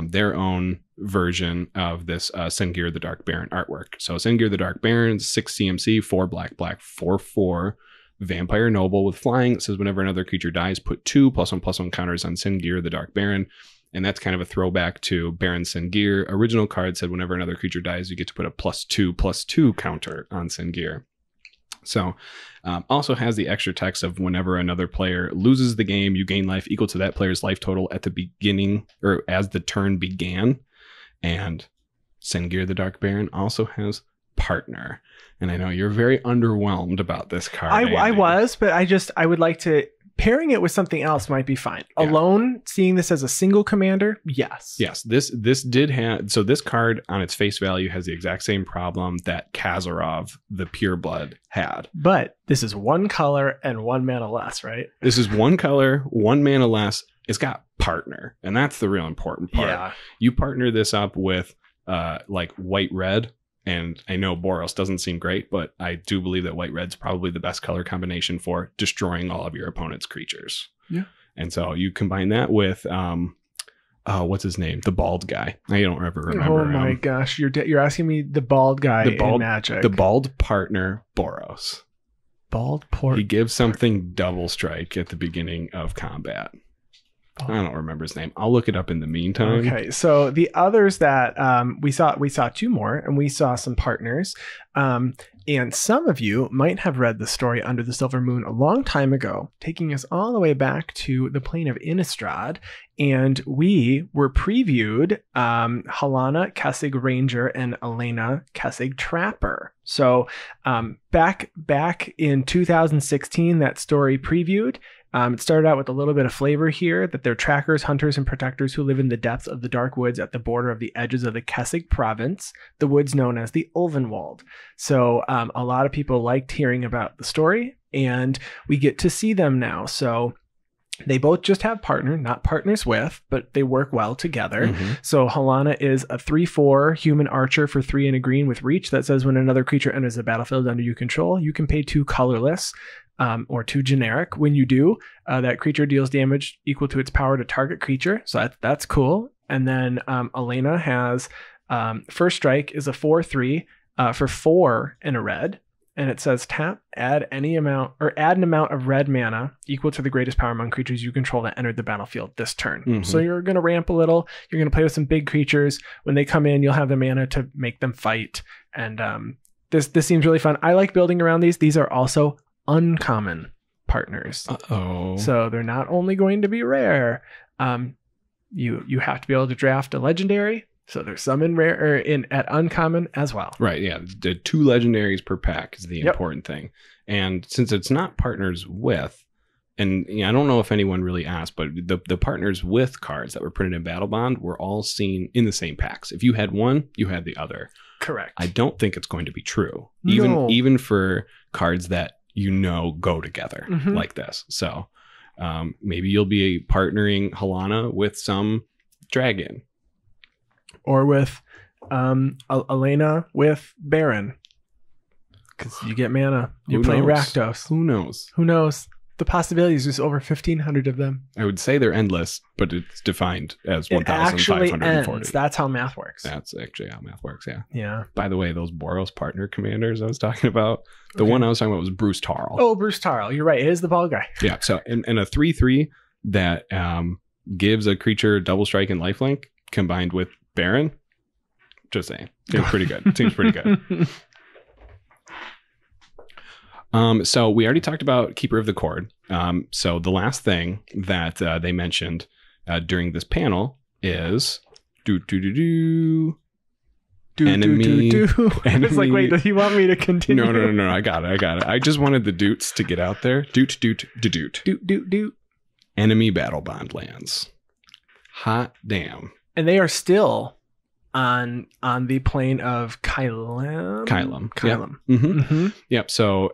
their own version of this Sengir the Dark Baron artwork. So Sengir the Dark Baron, 6 CMC, 4 black, 4/4. Vampire Noble with flying. It says whenever another creature dies, put 2 +1/+1 counters on Sengir the Dark Baron. And that's kind of a throwback to Baron Sengir. Original card said whenever another creature dies, you get to put a +2/+2 counter on Sengir. So also has the extra text of whenever another player loses the game, you gain life equal to that player's life total at the beginning or as the turn began. And Sengir the Dark Baron also has partner. And I know you're very underwhelmed about this card.
I was, but I would like to, pairing it with something else might be fine. Yeah. Alone, seeing this as a single commander, yes.
Yes, this did have, so this card on its face value has the exact same problem that Kazarov, the Pureblood, had.
But this is 1 color and 1 mana less, right?
This is 1 color, 1 mana less. It's got partner, and that's the real important part.
Yeah.
You partner this up with like white-red. And I know Boros doesn't seem great, but I do believe that white-red's probably the best color combination for destroying all of your opponent's creatures.
Yeah.
And so you combine that with what's his name? The bald guy. I don't ever remember.
Oh my gosh, you're asking me the bald guy in Magic.
The bald partner Boros.
Bald port.
He gives something double strike at the beginning of combat. I don't remember his name. I'll look it up in the meantime.
Okay, so the others that we saw two more, and we saw some partners. And some of you might have read the story Under the Silver Moon a long time ago, taking us all the way back to the plane of Innistrad. And we were previewed Halana Kessig Ranger and Elena Kessig Trapper. So back in 2016, that story previewed. It started out with a little bit of flavor here that they're trackers, hunters, and protectors who live in the depths of the dark woods at the border of the edges of the Kessig province, the woods known as the Ulvenwald. So a lot of people liked hearing about the story, and we get to see them now. So they both just have partner, not partners with, but they work well together. Mm-hmm. So Halana is a 3/4 human archer for 3 and a green with reach that says when another creature enters the battlefield under your control, you can pay 2 colorless. Or 2 generic. When you do, that creature deals damage equal to its power to target creature. So that's cool. And then Elena has first strike is a 4/3 for 4 in a red. And it says tap, add an amount of red mana equal to the greatest power among creatures you control that entered the battlefield this turn. Mm-hmm. So you're going to ramp a little. You're going to play with some big creatures. When they come in, you'll have the mana to make them fight. And this seems really fun. I like building around these. These are also uncommon partners. So they're not only going to be rare. You have to be able to draft a legendary. So there's some in rare or at uncommon as well.
Right. Yeah. The 2 legendaries per pack is the important thing. And since it's not partners with, and I don't know if anyone really asked, but the partners with cards that were printed in Battle Bond were all seen in the same packs. If you had one, you had the other.
Correct.
I don't think it's going to be true.
No.
Even for cards that go together like this. So maybe you'll be partnering Halana with some dragon.
Or with Elena with Baron. Because you get mana. You play Rakdos.
Who knows?
Who knows? The possibilities, there's over 1,500 of them.
I would say they're endless, but it's defined as 1,540.
That's how math works.
That's actually how math works, yeah.
Yeah.
By the way, those Boros partner commanders I was talking about, the one I was talking about was Bruce Tarl.
Oh, Bruce Tarl. You're right. It is the ball guy.
Yeah, so and a 3/3 that gives a creature double strike and lifelink combined with Baron. Just saying. Seems pretty good. Seems pretty good. So we already talked about Keeper of the Cord. So the last thing that they mentioned during this panel is enemy.
I was like, wait, does he want me to continue?
No. I got it. I just wanted the doots to get out there. Doot. Enemy Battle Bond lands. Hot damn.
And they are still on the plane of Kylum.
Yep. Mm-hmm. Yep. So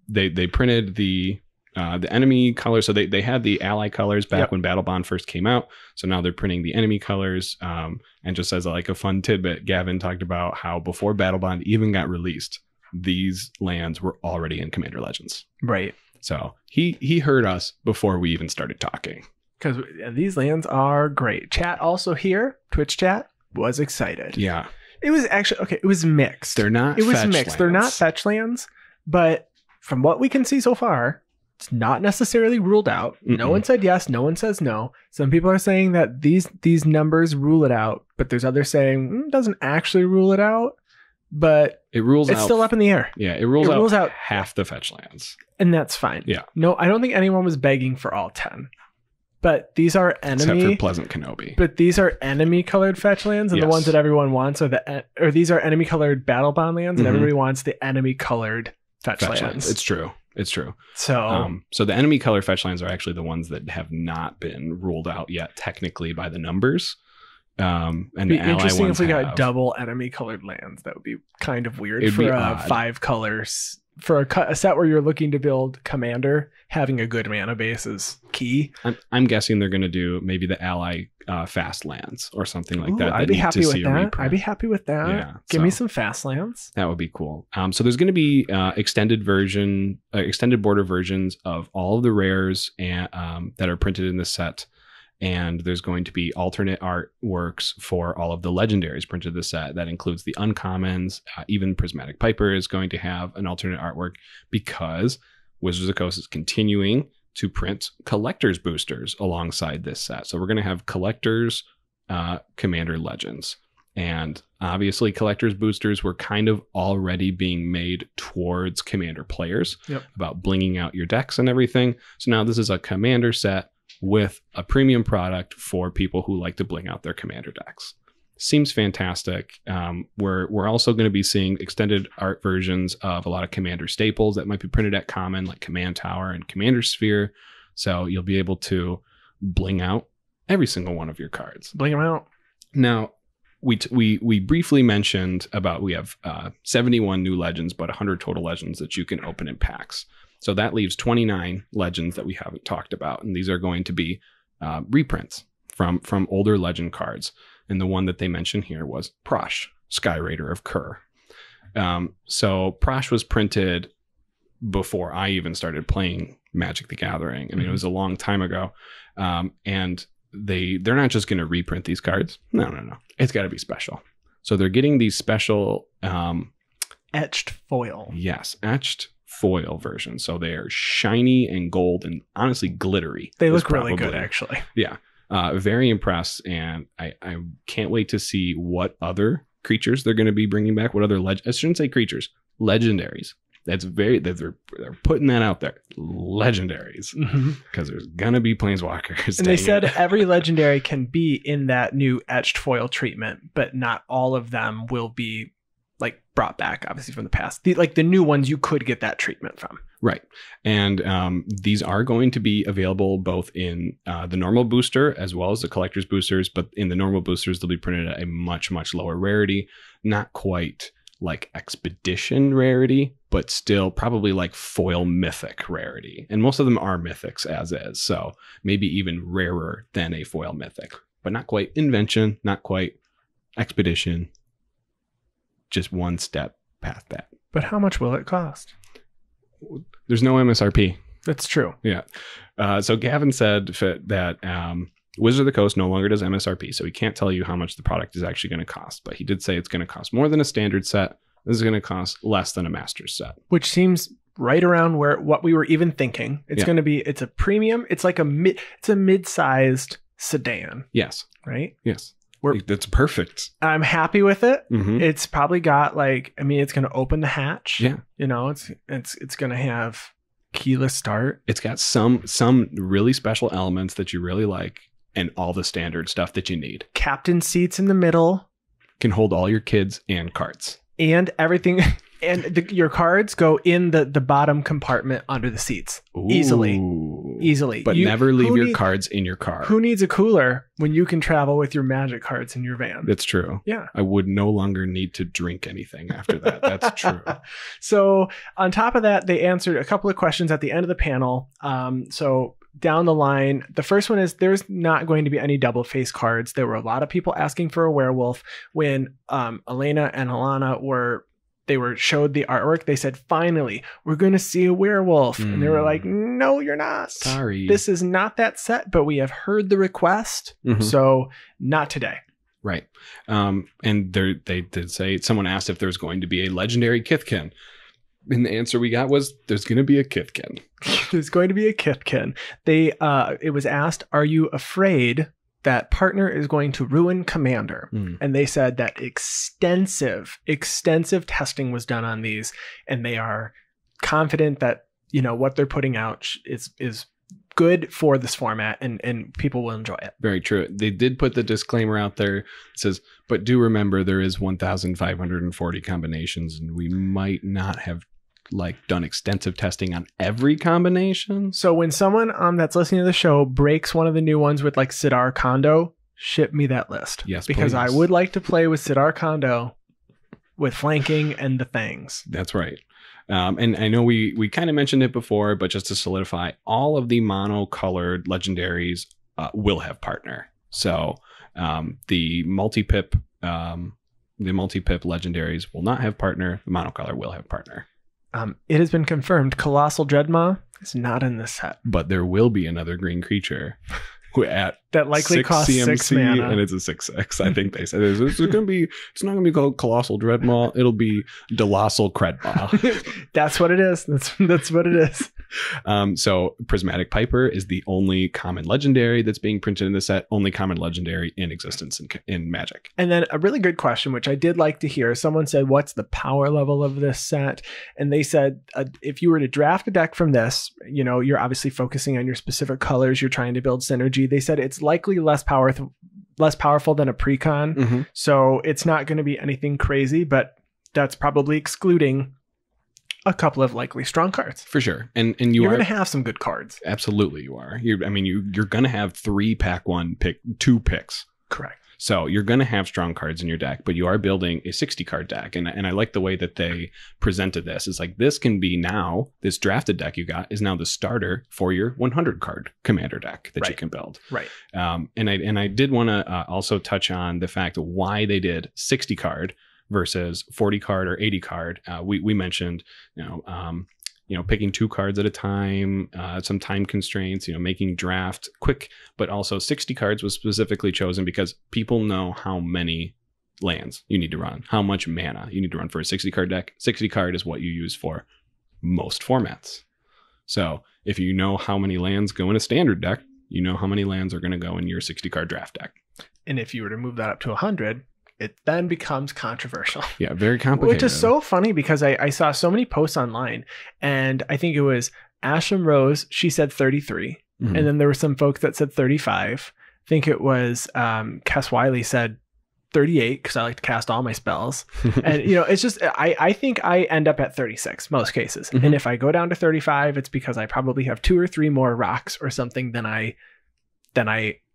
they printed the enemy colors. So they had the ally colors back when Battle Bond first came out. So now they're printing the enemy colors. And just as a fun tidbit, Gavin talked about how before Battle Bond even got released, these lands were already in Commander Legends.
Right.
So he heard us before we even started talking.
Because these lands are great. Chat also here, Twitch chat, was excited.
Yeah.
It was actually, okay, it was mixed.
They're not fetch lands.
They're not fetch lands, but from what we can see so far, it's not necessarily ruled out. Mm-mm. No one said yes, no one says no. Some people are saying that these numbers rule it out, but there's others saying it doesn't actually rule it out, but it's still up in the air.
Yeah, it rules out half the fetch lands.
And that's fine.
Yeah.
No, I don't think anyone was begging for all 10. But these are enemy.
Except for Pleasant Kenobi.
But these are enemy colored fetch lands, and the ones that everyone wants or these are enemy colored Battle Bond lands, and everybody wants the enemy colored fetch lands.
It's true.
So
the enemy color fetch lands are actually the ones that have not been ruled out yet, technically by the numbers. And
it'd be interesting if we got double enemy colored lands. That would be kind of weird for 5 colors. For a set where you're looking to build Commander, having a good mana base is key.
I'm guessing they're going to do maybe the ally fast lands or something like that.
I'd be happy with that. I'd be happy with that. Yeah, Give me some fast lands.
That would be cool. So there's going to be extended border versions of all of the rares and that are printed in this set. And there's going to be alternate artworks for all of the legendaries printed this set. That includes the uncommons. Even Prismatic Piper is going to have an alternate artwork because Wizards of the Coast is continuing to print collector's boosters alongside this set. So we're going to have collector's Commander Legends. And obviously collector's boosters were kind of already being made towards Commander players about blinging out your decks and everything. So now this is a Commander set with a premium product for people who like to bling out their Commander decks. Seems fantastic. We're also going to be seeing extended art versions of a lot of Commander staples that might be printed at Common, like Command Tower and Commander Sphere. So you'll be able to bling out every single one of your cards.
Bling them out.
Now, we briefly mentioned about we have 71 new legends, but 100 total legends that you can open in packs. So that leaves 29 legends that we haven't talked about. And these are going to be reprints from older legend cards. And the one that they mentioned here was Prosh, Sky Raider of Kur. So Prosh was printed before I even started playing Magic the Gathering. I mean, it was a long time ago. And they're not just going to reprint these cards. No. It's got to be special. So they're getting these special...
etched foil.
Yes, etched foil version. So they are shiny and gold and honestly glittery.
They look really good, actually.
Yeah. Very impressed. And I can't wait to see what other creatures they're going to be bringing back. What other I shouldn't say creatures. Legendaries. They're putting that out there. Legendaries. Because there's going to be planeswalkers.
And they said every legendary can be in that new etched foil treatment, but not all of them will be like brought back, obviously, from the past. The new ones you could get that treatment from.
Right. And these are going to be available both in the normal booster as well as the collector's boosters. But in the normal boosters, they'll be printed at a much, much lower rarity. Not quite like expedition rarity, but still probably like foil mythic rarity. And most of them are mythics as is. So maybe even rarer than a foil mythic, but not quite invention, not quite expedition. Just one step past that.
But how much will it cost?
There's no MSRP.
That's true.
Yeah. So Gavin said that Wizard of the Coast no longer does MSRP, so he can't tell you how much the product is actually going to cost. But he did say it's going to cost more than a standard set. This is going to cost less than a master's set.
Which seems right around what we were even thinking. It's going to be, it's a premium. It's like it's a mid-sized sedan.
Yes.
Right?
Yes. That's perfect.
I'm happy with it.
Mm-hmm.
It's probably got it's going to open the hatch.
Yeah.
It's going to have keyless start.
It's got some really special elements that you really like and all the standard stuff that you need.
Captain seats in the middle.
Can hold all your kids and cards.
And everything. And your cards go in the bottom compartment under the seats.
Ooh.
Easily.
But never leave your cards in your car.
Who needs a cooler when you can travel with your Magic cards in your van?
That's true.
Yeah.
I would no longer need to drink anything after that. That's true.
So on top of that, they answered a couple of questions at the end of the panel. So down the line, the first one is there's not going to be any double face cards. There were a lot of people asking for a werewolf. When Elena and Alana showed the artwork, they said, finally, we're going to see a werewolf. And they were like, no, you're not.
Sorry.
This is not that set, but we have heard the request. Mm-hmm. So not today.
Right. And they did say, someone asked if there's going to be a legendary Kithkin. And the answer we got was, there's going to be a Kithkin.
There's going to be a Kithkin. It was asked, are you afraid that partner is going to ruin Commander? And they said that extensive testing was done on these, and they are confident that what they're putting out is good for this format, and people will enjoy it.
Very true. They did put the disclaimer out there. It says, but do remember there is 1,540 combinations, and we might not have done extensive testing on every combination.
So when someone that's listening to the show breaks one of the new ones with Sidar Kondo, ship me that list.
Yes,
because
please.
I would like to play with Sidar Kondo with flanking and the things.
That's right. And I know we kind of mentioned it before, but just to solidify, all of the mono-colored legendaries will have partner. So the multi-pip legendaries will not have partner. The monocolor will have partner.
It has been confirmed Colossal Dreadmaw is not in this set.
But there will be another green creature at
that likely
6
costs 6 mana.
and it's a 6/6. I think they said it's not gonna be called Colossal Dreadmaw. It'll be Colossal Credmaw.
That's what it is. That's what it is.
So Prismatic Piper is the only common legendary that's being printed in the set. Only common legendary in existence in Magic.
And then a really good question, which I did like to hear. Someone said, "What's the power level of this set?" And they said, if you were to draft a deck from this, you're obviously focusing on your specific colors. You're trying to build synergy. They said it's likely less powerful than a precon.
Mm-hmm.
So it's not going to be anything crazy, but that's probably excluding a couple of likely strong cards.
For sure. And
you're going to have some good cards.
Absolutely you are. You're going to have 3 pack 1 pick 2 picks.
Correct.
So you're going to have strong cards in your deck, but you are building a 60 card deck. And I like the way that they presented this. It's like, this can be now, this drafted deck you got is now the starter for your 100 card commander deck that you can build.
Right.
And I did want to also touch on the fact of why they did 60 card versus 40 card or 80 card. We mentioned, picking 2 cards at a time, some time constraints, making draft quick, but also 60 cards was specifically chosen because people know how many lands you need to run, how much mana you need to run for a 60 card deck. 60 card is what you use for most formats. So if you know how many lands go in a standard deck, you know how many lands are going to go in your 60 card draft deck.
And if you were to move that up to 100, it then becomes controversial.
Yeah, very complicated.
Which is so funny because I saw so many posts online, and I think it was Asham Rose, she said 33.
Mm-hmm.
And then there were some folks that said 35. I think it was Cass Wiley said 38 because I like to cast all my spells. And, it's just, I think I end up at 36 most cases.
Mm-hmm.
And if I go down to 35, it's because I probably have 2 or 3 more rocks or something than I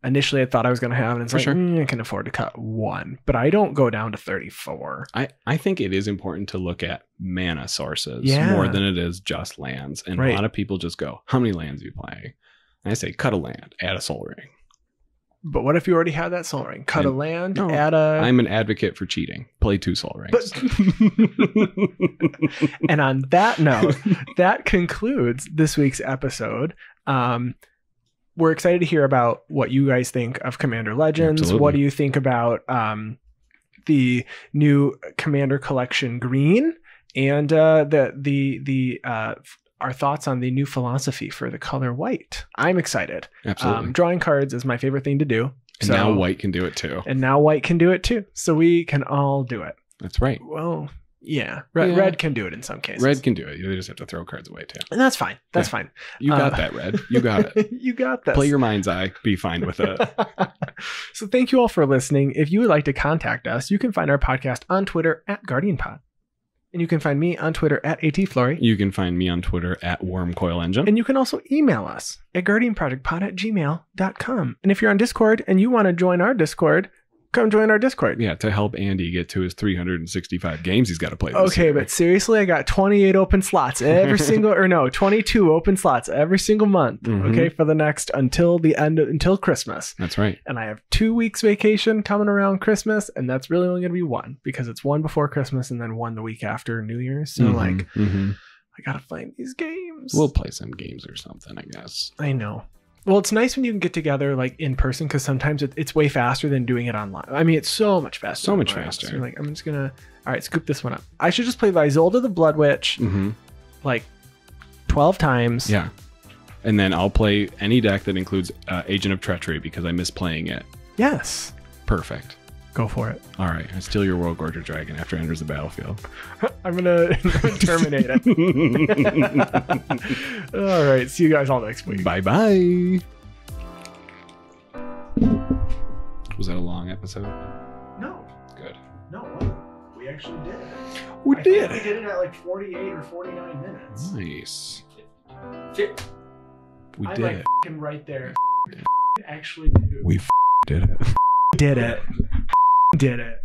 initially had thought I was going to have. And it's I can afford to cut 1, but I don't go down to 34.
I think it is important to look at mana sources more than it is just lands. And a lot of people just go, how many lands do you play? And I say, cut a land, add a soul ring.
But what if you already had that soul ring? Cut a land, add a...
I'm an advocate for cheating. Play 2 soul rings.
And on that note, that concludes this week's episode. We're excited to hear about what you guys think of Commander Legends.
Absolutely.
What do you think about the new Commander Collection Green, and our thoughts on the new philosophy for the color white? I'm excited.
Absolutely.
Drawing cards is my favorite thing to do.
And now white can do it too. So we can all do it. That's right.
Well, yeah. Red can do it in some cases.
Red can do it. You just have to throw cards away too.
And that's fine. That's fine.
You got that, Red. You got it.
You got this.
Play your mind's eye. Be fine with it.
So thank you all for listening. If you would like to contact us, you can find our podcast on Twitter at GuardianPod. And you can find me on Twitter at ATFlurry.
You can find me on Twitter at WormCoilEngine.
And you can also email us at guardianprojectpod@gmail.com. And if you're on Discord and you want to join our Discord, come join our Discord.
Yeah, to help Andy get to his 365 games he's got to play this
Okay,
year.
but seriously, I got 28 open slots every single, 22 open slots every single month.
Mm-hmm.
Okay, for the next, until Christmas.
That's right.
And I have 2 weeks vacation coming around Christmas, and that's really only going to be 1 because it's 1 before Christmas and then 1 the week after New Year's. So I got to find these games.
We'll play some games or something, I guess.
I know. Well, it's nice when you can get together like in person because sometimes it's way faster than doing it online. I mean, it's so much faster.
So much faster.
So like, I'm just going to, all right, scoop this one up. I should just play Isolde the Blood Witch like 12 times.
Yeah. And then I'll play any deck that includes Agent of Treachery because I miss playing it.
Yes.
Perfect.
Go for it.
All right. I steal your World Gorger Dragon after it enters the battlefield.
I'm going to terminate it. All right. See you guys all next week.
Bye-bye. Was that a long episode?
No.
Good.
No, we actually did it.
We did.
We did it at like 48 or 49 minutes.
Nice. We
I'm
did
like
it.
right there. Actually did it.
We did it.
Did it. Did it.